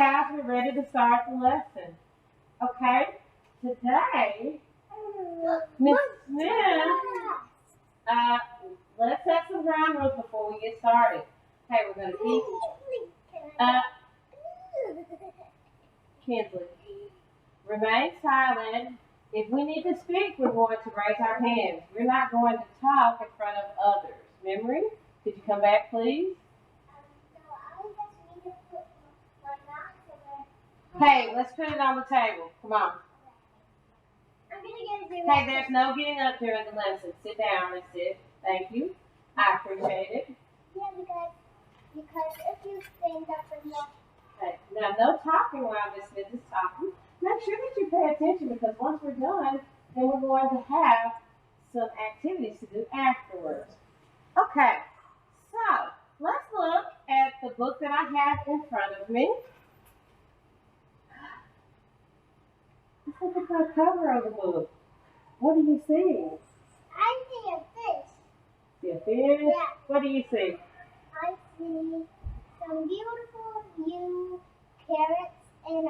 guys, we're ready to start the lesson. Okay, today, Miss Smith, uh, let's set some ground rules before we get started. Hey, we're going to Kinsley, remain silent. If we need to speak, we're going to raise our hands. We're not going to talk in front of others. Memory, could you come back, please? Hey, let's put it on the table. Come on. Hey, there's no getting up during the lesson. Sit down and sit. Thank you. I appreciate it. Yeah, because if you stand up and look. Okay. Now, no talking while Miss Smith is talking. Make sure that you pay attention because once we're done, then we're going to have some activities to do afterwards. Okay, so let's look at the book that I have in front of me. Let's look at the cover of the book. What do you see? I see a fish. See a fish? Yeah. What do you see? I see some beautiful new carrots and a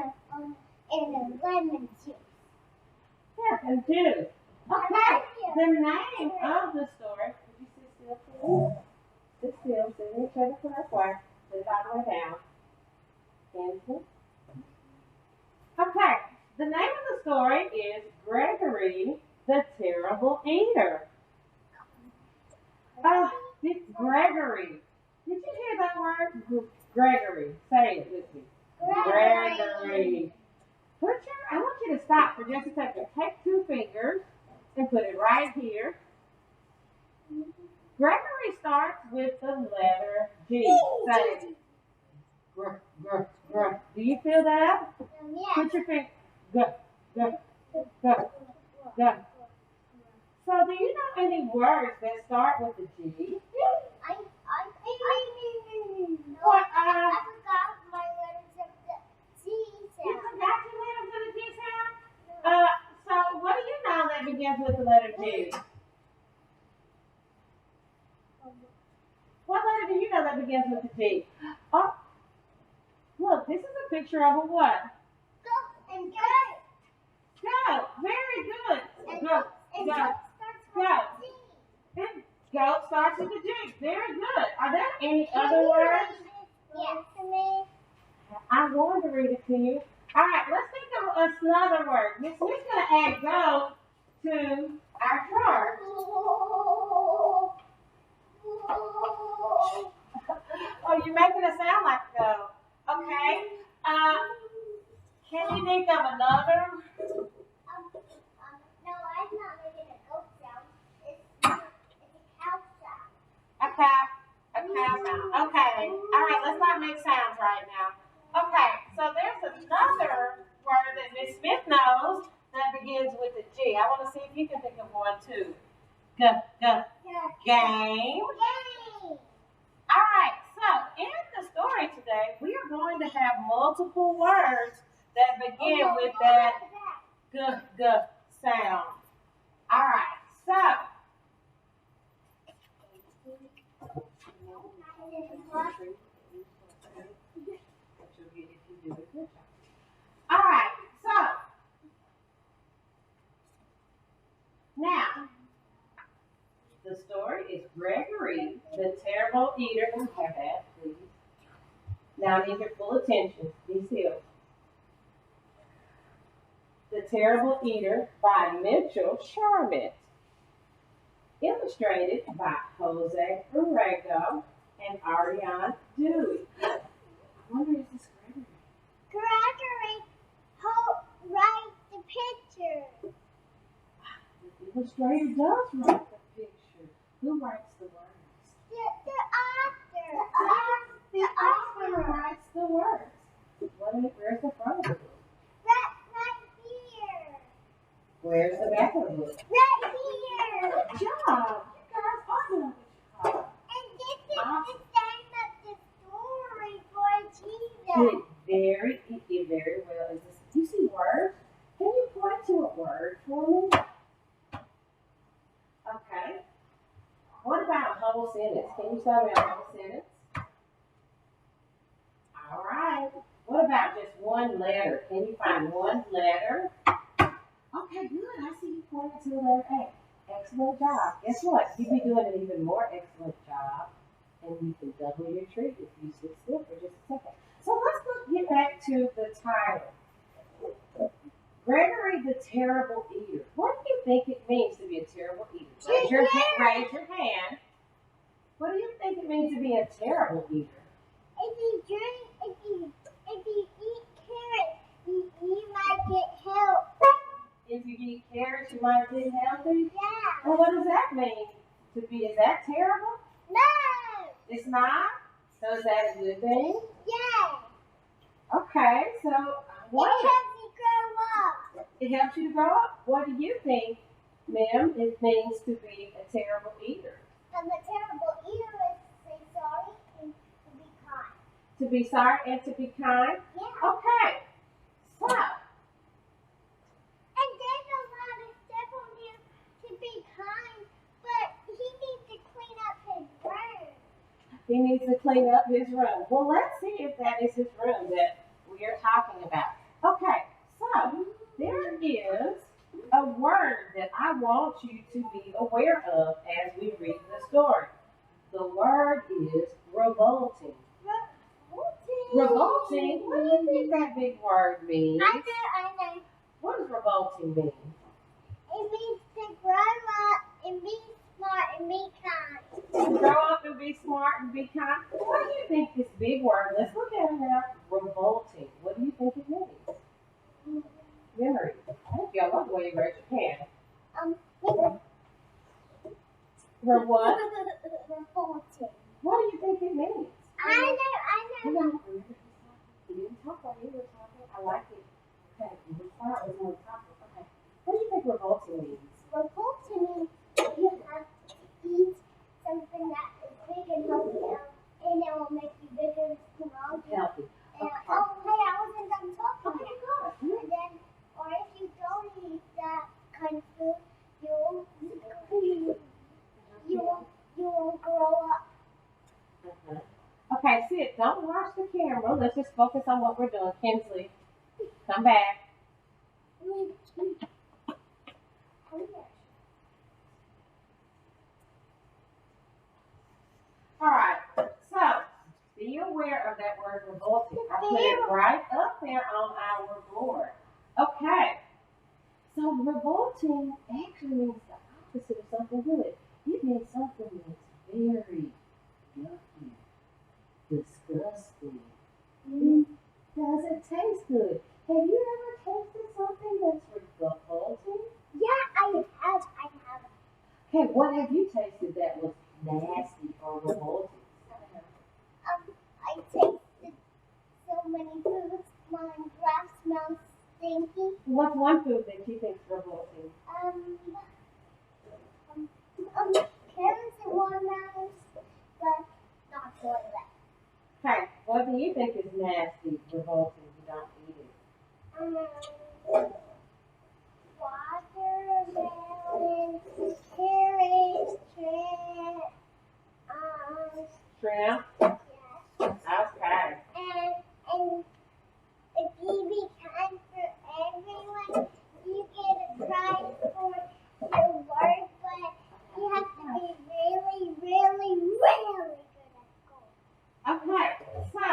lemon juice. Yeah, and juice. Okay, the name of the story. Would you sit still, please? Sit still, sit in each other correct way. Sit it all the way down. Cancel. Okay, the name of the story is Gregory the Terrible Eater. Gregory. Did you hear that word? Gregory. Say it with me. Gregory. I want you to stop for just a second. Take two fingers and put it right here. Gregory starts with the letter G. Say it. Gr, gr, gr. Do you feel that? Yeah. Put your finger. G, g, g, g. So do you know any words that start with the G? I forgot my letters of the G sound. You forgot your letters of the G sound? So what do you know that begins with the letter G? What letter do you know that begins with the G? Oh, look, this is a picture of a what? Go and go. Go. Very good. And Go. and Go. starts with Go. G. And go starts with the G. Very good. Are there any other words? Yes, to me. I'm going to read it to you. All right, let's think of another word. Miss Smith's going to add go to our chart. Oh, you're making it sound like go. Okay. Can you think of another? No, I'm not making a goat sound. It's a cow sound. A cow sound. Okay. All right, let's not make sounds right now. Okay, so there's another word that Miss Smith knows that begins with a G. I want to see if you can think of one too. Game. All right, so in the story today, we are going to have multiple words that begin with that g sound. All right, so all right, so now the story is Gregory the Terrible Eater. Can we have that, please? Now I need your full attention. Be still. The Terrible Eater by Mitchell Charmant. Illustrated by Jose Urrego and Ariane Dewey. I wonder if this is Gregory. Gregory, write the picture. The illustrator does write the picture. Who writes the words? The author. The author writes the words. Where's the front of the book? Right here. Where's the back of the book? Right here. Good job. You guys are doing a good job. And this is the end of the story for Jesus. Very well. Do you see words? Can you point to a word for me? Okay. What about a whole sentence? Can you tell me a whole sentence? All right. What about just one letter? Can you find one letter? Okay, good. I see you pointing to the letter A. Excellent job. Guess what? You'd be doing an even more excellent job, and you can double your treat if you sit still for just a second. So get back to the title. Gregory the Terrible Eater. What do you think it means to be a terrible eater? Raise your hand. What do you think it means to be a terrible eater? If you eat carrots, you might get help. If you eat carrots, you might get healthy. Yeah. Well, what does that mean? Is that terrible? No. It's not? So is that a good thing? Yeah. Okay, so what? It helps you grow up. It helps you to grow up. What do you think, ma'am, it means to be a terrible eater? A terrible eater is to say sorry and to be kind. To be sorry and to be kind? Yeah. Okay. So, And there's a lot of stuff on him to be kind, but he needs to clean up his room. he needs to clean up his room. Well, let's see if that is his room that we are talking about. Okay, so there is a word that I want you to be aware of as we read the story. The word is revolting. Revolting? What do you think that big word means? I know. What does revolting mean? It means to grow up and be smart and be kind. Grow up and be smart and be kind. What do you think this big word, let's look at it now, revolting. What do you think it means? Memory. Thank you. I love the way you raise your hand. What? Revolting. What do you think it means? I know. You didn't talk while you were talking. I like it. Okay, we'll start with more talking. Okay. What do you think revolting means? Revolting means you have to eat something that is big and healthy, and it will make you bigger and stronger. Healthy. And, oh, hey, I wasn't done talking. Okay, good. And then, or if you don't eat that kind of food, you won't grow up. Okay, Sid, don't watch the camera. Let's just focus on what we're doing. Kinsley, come back. All right. So, be aware of that word revolting. I put it right up there on our board. Okay. So, revolting actually means the opposite of something good. It means something that's very yucky, disgusting. It doesn't taste good. Have you ever tasted something that's revolting? Yeah, I have. Okay, what have you tasted that was nasty or revolting? I tasted so many foods. My breath smells stinky. What's one food that you think is revolting? Carrots and watermelons, but not toilet. Okay, what do you think is nasty, revolting? You don't eat it. Watermelon, carrots, Shrimp? yes. Okay. And if you be kind for everyone, you get a prize for your work, but you have to be really, really, really good at school. Okay, so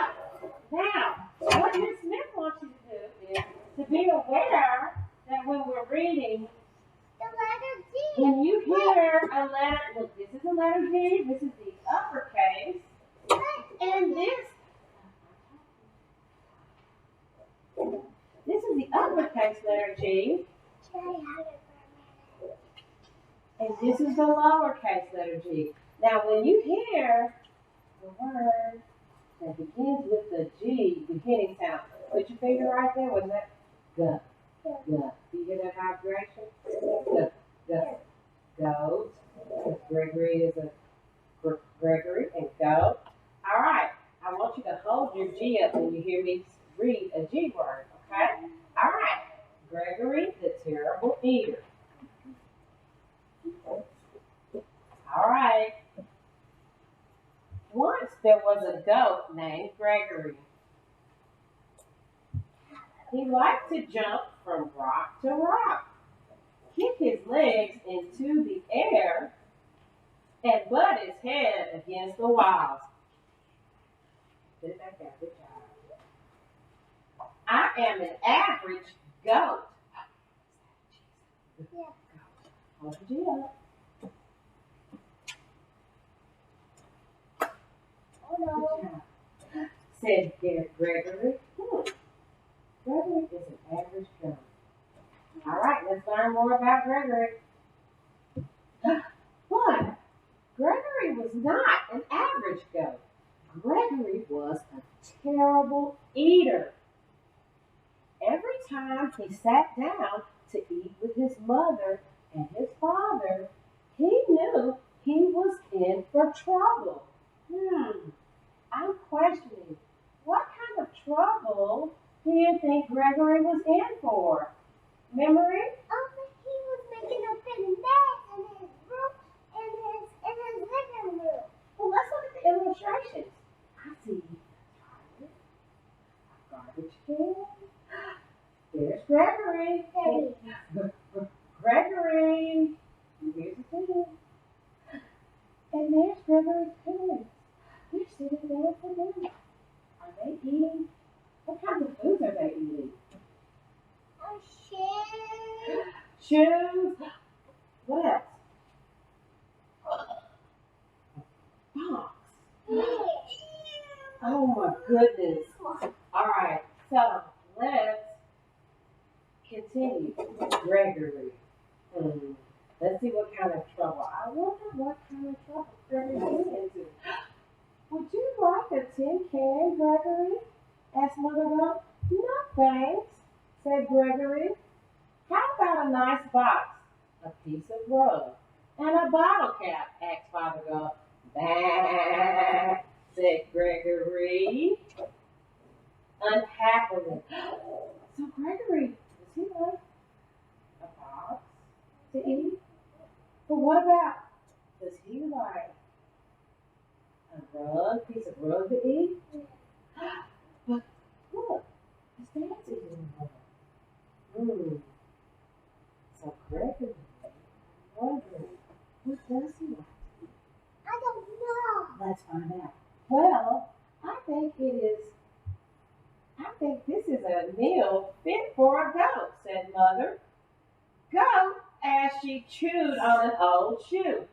now, what Ms. Smith wants you to do is to be aware that when we're reading, The letter D. when you hear a letter, look, this is a letter G, this is the uppercase, and this is the uppercase letter G, and this is the lowercase letter G. Now, when you hear the word that begins with the G beginning sound, put your finger right there. Was that G? G. Do you hear that vibration? G. G. Goat. Gregory is a Gregory and goat. All right. I want you to hold your G up when you hear me read a G word. Okay. All right. Gregory the Terrible Eater. All right. Once there was a goat named Gregory. He liked to jump from rock to rock, kick his legs into the air, and butt his head against the walls. Good job. I am an average goat. Yeah. Hold your up. Oh no. Good job. Said Gregory. Gregory is an average goat. All right, let's learn more about Gregory. But Gregory was not an average goat. Gregory was a terrible eater. Every time he sat down to eat with his mother and his father, he knew he was in for trouble. I'm questioning, what kind of trouble do you think Gregory was in for? Memory? He was making a big mess in his room, in his living room. Well, let's look at the illustrations. I see a garbage can. There's Gregory. Gregory. Here's the thing. And there's Gregory's parents. They're sitting there for dinner. Are they eating? What kind of foods are they eating? Shoes. What else? Box. Oh my goodness. All right. So let's continue. Gregory. Let's see what kind of trouble. I wonder what kind of trouble Gregory is into. Would you like a tin can, Gregory? Asked Mother Goat. No, thanks, said Gregory. How about a nice box, a piece of rug, and a bottle cap? Asked Father Goat. Bah, said Gregory, unhappily. So Gregory, does he like a box to eat? But what about, does he like a rug, piece of rug to eat? But look, his dad's eating a rug. So Gregory, wondering, what does he like? I don't know. Let's find out. Well, I think this is a meal fit for a goat, said Mother Goat as she chewed on an old shoe.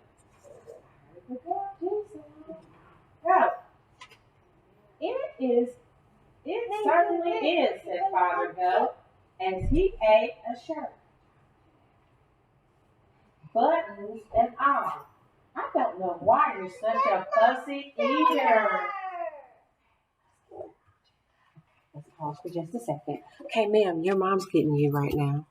Goat. It certainly is, said Father Goat as he ate a shirt. Buttons and all. I don't know why you're such a fussy eater. Let's pause for just a second. Okay, ma'am, your mom's getting you right now.